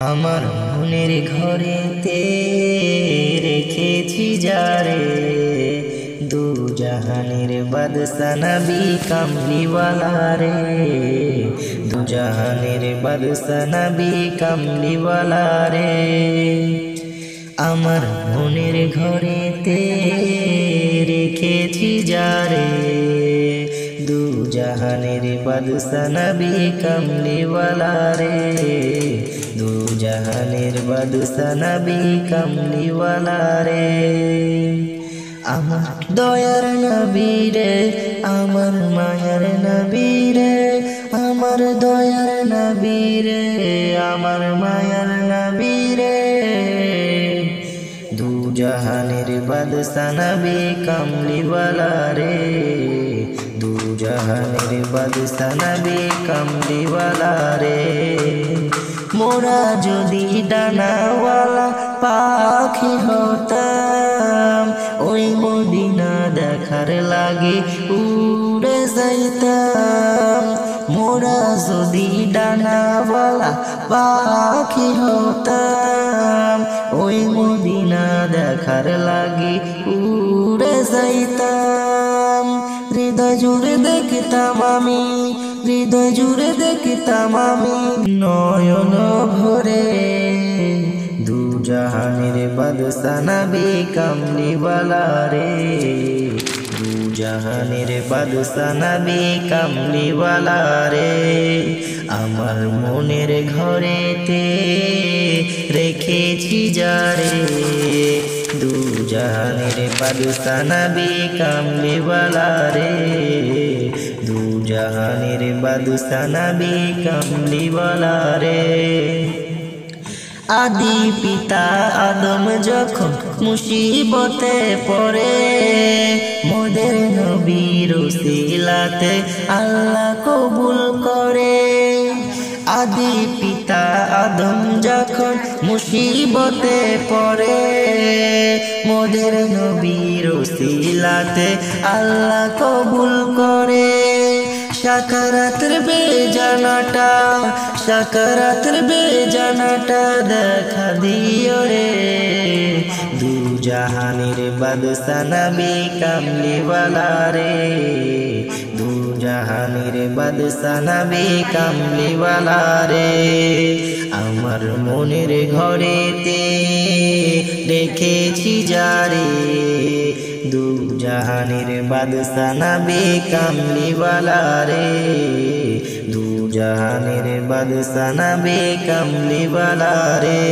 আমার মনের ঘরেতে রেখেছি যারে, দু জাহানের বাদশা নবী কামলিওয়ালা রে, দু জাহানের বাদশা নবী কামলিওয়ালা রে। আমার মনের ঘরেতে রেখেছি যারে, দু জাহানের বাদশা নবী কামলিওয়ালা রে, দু জাহানের বাদশা নবী কামলিওয়ালা রে। আমার দয়ার নবী রে, আমার মায়ার নবী রে, আমার দয়ার নবী রে, আমার মায়ার নবী রে, দু জাহানের বাদশা নবী কামলিওয়ালা রে, দু জাহানের বাদশা নবী কামলিওয়ালা রে। মোরা যদি ডানাওয়ালা পাখি হতাম, ওই মদিনা দেখার লাগে উড়ে যাইতাম। মোরা যদি ডানাওয়ালা পাখি হতাম, ওই মদিনা দেখার লাগে উড়ে যাইতাম। হৃদয় জুড়ে দেখতাম আমি, হৃদয় জুড়ে দেখতাম আমি নয়ন ভরে, দু জাহানের বাদশা নবী কামলিওয়ালা রে, দু জাহানের বাদশা নবী কামলিওয়ালা রে। আমার মনের ঘরেতে রেখেছি যারে, দু জাহানের বাদশা নবী কামলিওয়ালা রে, দু জাহানের বাদশা নবী কামলিওয়ালা রে। আদি পিতা আদম যখন মুসিবতে পড়ে, মোদের নবীর উসিলাতে আল্লাহ কবুল করে। আদি পিতা আদম যখন মুসিবতে পড়ে, মোদের নবীর উসিলাতে আল্লাহ কবুল করে। সাকারাতের বেজানাটা, সাকারাতের বেজানাটা দেখা দিও রে, দু জাহানের বাদশা নবী কামলিওয়ালা রে, দু জাহানের বাদশা নবী কামলিওয়ালা রে। আমার মনের ঘরেতে রেখেছি যারে, দু জাহানের বাদশা নবী কামলিওয়ালা রে, দু জাহানের বাদশা নবী কামলিওয়ালা রে।